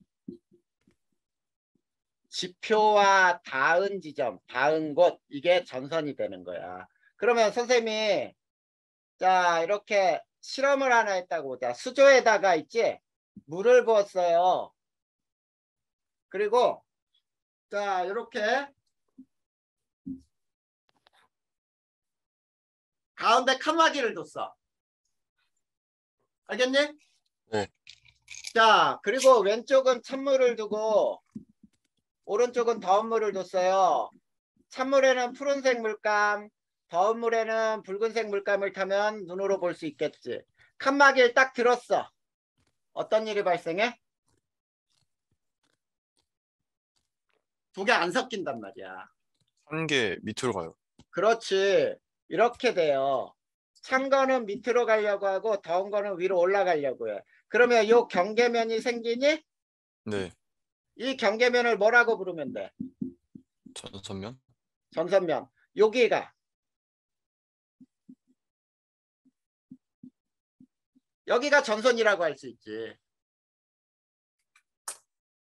Speaker 1: 지표와 닿은 지점, 닿은 곳 이게 전선이 되는 거야. 그러면 선생님이 자 이렇게 실험을 하나 했다고 보자. 수조에다가 있지. 물을 부었어요. 그리고 자 이렇게 가운데 칸막이를 뒀어. 알겠니?
Speaker 2: 네.
Speaker 1: 자 그리고 왼쪽은 찬물을 두고 오른쪽은 더운 물을 뒀어요. 찬물에는 푸른색 물감, 더운 물에는 붉은색 물감을 타면 눈으로 볼 수 있겠지. 칸막이를 딱 들었어. 어떤 일이 발생해? 두 개 안 섞인단 말이야.
Speaker 2: 한 개 밑으로 가요.
Speaker 1: 그렇지. 이렇게 돼요. 찬 거는 밑으로 가려고 하고 더운 거는 위로 올라가려고 해. 그러면 요 경계면이 생기니?
Speaker 2: 네.
Speaker 1: 이 경계면을 뭐라고 부르면 돼?
Speaker 2: 전선면?
Speaker 1: 전선면. 여기가 여기가 전선이라고 할 수 있지.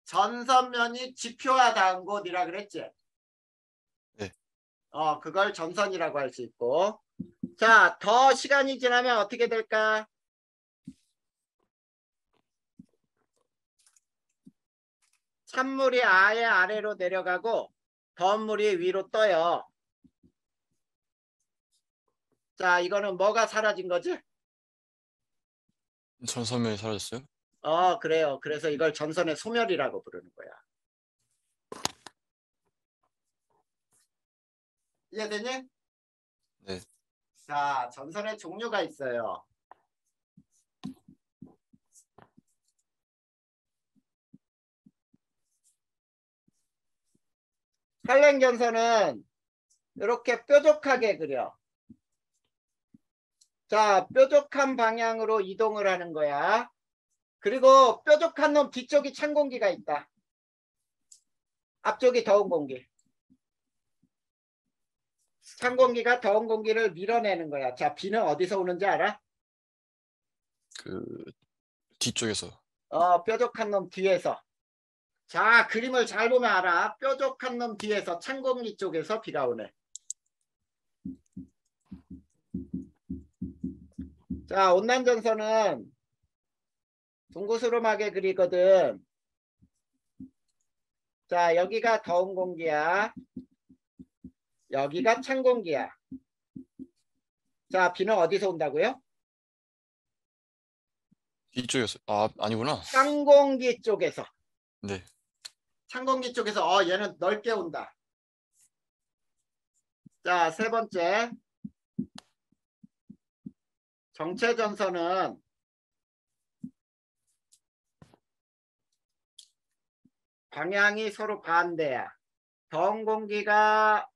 Speaker 1: 전선면이 지표와 닿은 곳이라 그랬지.
Speaker 2: 네.
Speaker 1: 그걸 전선이라고 할 수 있고. 자, 더 시간이 지나면 어떻게 될까? 찬물이 아예 아래로 내려가고 더운 물이 위로 떠요. 자, 이거는 뭐가 사라진 거지?
Speaker 2: 전선멸이 사라졌어요?
Speaker 1: 그래요. 그래서 이걸 전선의 소멸이라고 부르는 거야. 이해되니?
Speaker 2: 네.
Speaker 1: 자, 전선의 종류가 있어요. 할렌 전선은 이렇게 뾰족하게 그려. 자, 뾰족한 방향으로 이동을 하는 거야. 그리고 뾰족한 놈 뒤쪽이 찬 공기가 있다. 앞쪽이 더운 공기. 찬 공기가 더운 공기를 밀어내는 거야. 자, 비는 어디서 오는지 알아?
Speaker 2: 그 뒤쪽에서.
Speaker 1: 뾰족한 놈 뒤에서. 자, 그림을 잘 보면 알아. 뾰족한 놈 뒤에서 찬 공기 쪽에서 비가 오네. 자, 온난전선은 둥그스름하게 그리거든. 자, 여기가 더운 공기야. 여기가 찬 공기야. 자, 비는 어디서 온다고요?
Speaker 2: 뒤쪽에서. 아니구나.
Speaker 1: 찬 공기 쪽에서.
Speaker 2: 네.
Speaker 1: 찬 공기 쪽에서 얘는 넓게 온다. 자, 세 번째. 정체전선은 방향이 서로 반대야. 더운 공기가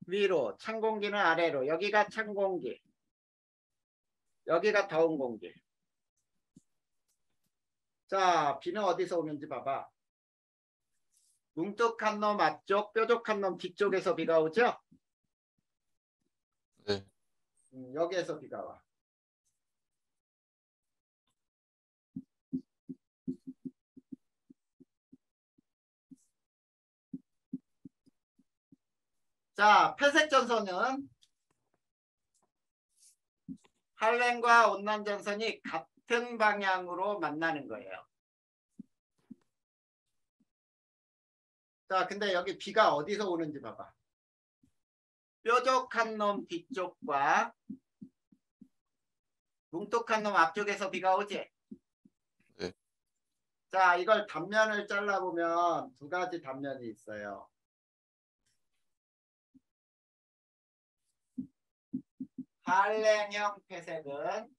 Speaker 1: 위로, 찬 공기는 아래로. 여기가 찬 공기. 여기가 더운 공기. 자, 비는 어디서 오는지 봐봐. 뭉툭한 놈 앞쪽, 뾰족한 놈 뒤쪽에서 비가 오죠?
Speaker 2: 네.
Speaker 1: 여기에서 비가 와. 자, 폐색전선은 할렌과 온난전선이 같은 방향으로 만나는 거예요. 자, 근데 여기 비가 어디서 오는지 봐봐. 뾰족한 놈 뒤쪽과 뭉툭한 놈 앞쪽에서 비가 오지?
Speaker 2: 네.
Speaker 1: 자, 이걸 단면을 잘라보면 두 가지 단면이 있어요. 할렌형 폐색은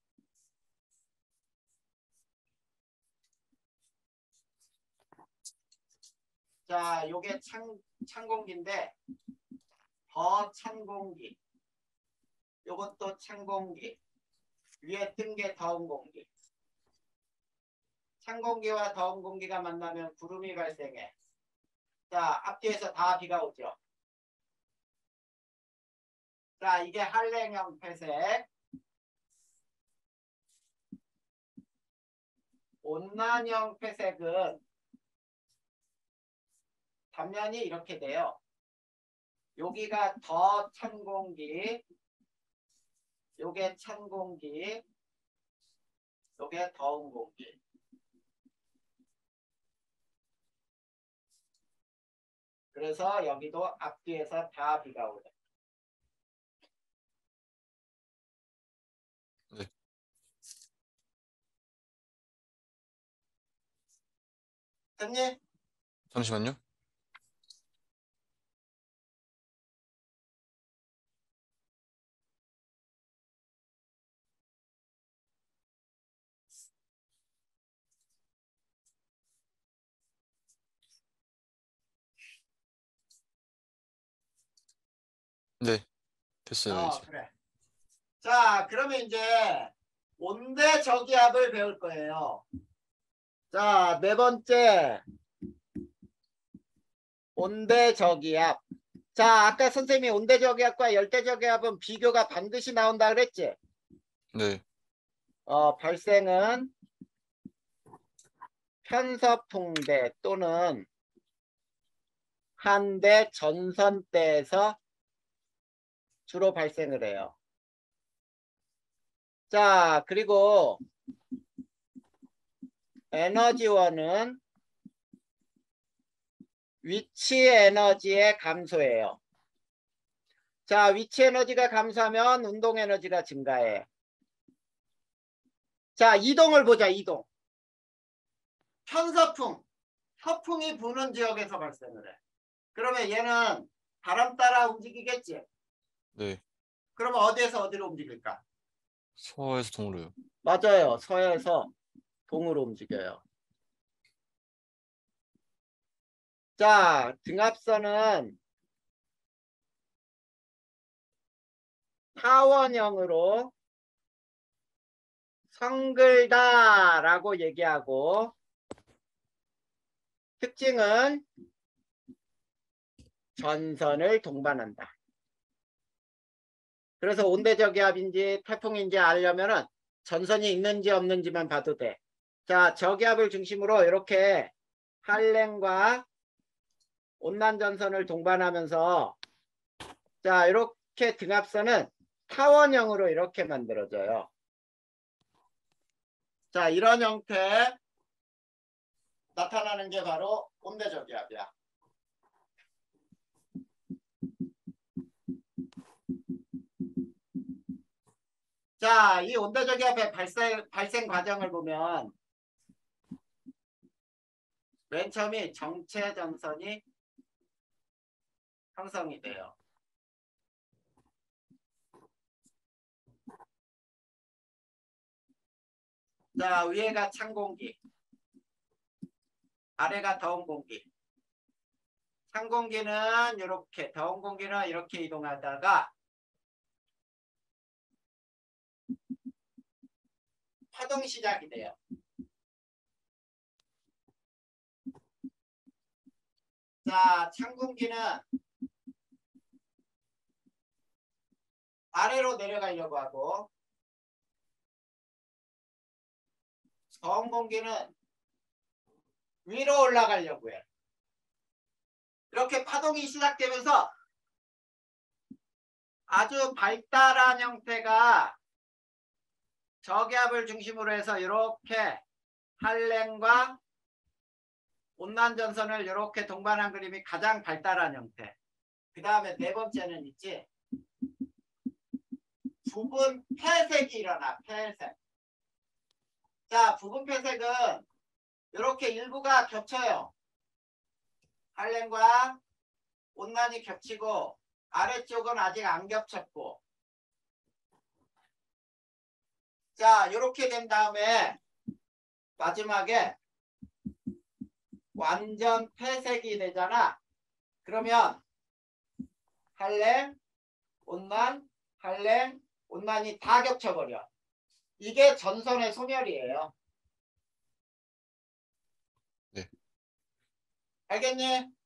Speaker 1: 자, 요게 찬 공기인데 더 찬 공기. 요것도 찬 공기. 위에 뜬 게 더운 공기. 찬 공기와 더운 공기가 만나면 구름이 발생해. 자, 앞뒤에서 다 비가 오죠. 자, 이게 할렌형 폐색. 온난형 폐색은 단면이 이렇게 돼요. 여기가 더 찬 공기, 요게 찬 공기, 요게 더운 공기. 그래서 여기도 앞뒤에서 다 비가 오네.
Speaker 2: 네.
Speaker 1: 됐니?
Speaker 2: 잠시만요. 네. 됐어요, 이제.
Speaker 1: 그래. 자, 그러면 이제 온대 저기압을 배울 거예요. 자, 네 번째. 온대 저기압. 자, 아까 선생님이 온대 저기압과 열대 저기압은 비교가 반드시 나온다 그랬지?
Speaker 2: 네.
Speaker 1: 발생은 편서풍대 또는 한대 전선대에서 주로 발생을 해요. 자, 그리고 에너지원은 위치 에너지의 감소예요. 자, 위치 에너지가 감소하면 운동 에너지가 증가해. 자, 이동을 보자. 이동. 편서풍. 서풍이 부는 지역에서 발생을 해. 그러면 얘는 바람 따라 움직이겠지?
Speaker 2: 네.
Speaker 1: 그러면 어디에서 어디로 움직일까?
Speaker 2: 서에서 동으로요.
Speaker 1: 맞아요. 서에서 동으로 움직여요. 자, 등압선은 타원형으로 성글다라고 얘기하고 특징은 전선을 동반한다. 그래서 온대저기압인지 태풍인지 알려면은 전선이 있는지 없는지만 봐도 돼. 자, 저기압을 중심으로 이렇게 한랭과 온난전선을 동반하면서 자, 이렇게 등압선은 타원형으로 이렇게 만들어져요. 자, 이런 형태 나타나는 게 바로 온대저기압이야. 자, 이 온대저기압의 발생 과정을 보면 맨 처음이 정체전선이 형성이 돼요. 자, 위에가 찬 공기, 아래가 더운 공기. 찬 공기는 이렇게, 더운 공기는 이렇게 이동하다가 파동 시작이 돼요. 자, 찬 공기는 아래로 내려가려고 하고 더운 공기는 위로 올라가려고 해. 이렇게 파동이 시작되면서 아주 발달한 형태가 저기압을 중심으로 해서 이렇게 한랭과 온난전선을 이렇게 동반한 그림이 가장 발달한 형태. 그 다음에 네 번째는 있지. 부분 폐색이 일어나. 폐색. 자, 부분 폐색은 이렇게 일부가 겹쳐요. 한랭과 온난이 겹치고 아래쪽은 아직 안 겹쳤고. 자, 이렇게 된 다음에 마지막에 완전 폐색이 되잖아. 그러면 한랭, 온난, 한랭, 온난이 다 겹쳐버려. 이게 전선의 소멸이에요.
Speaker 2: 네.
Speaker 1: 알겠니?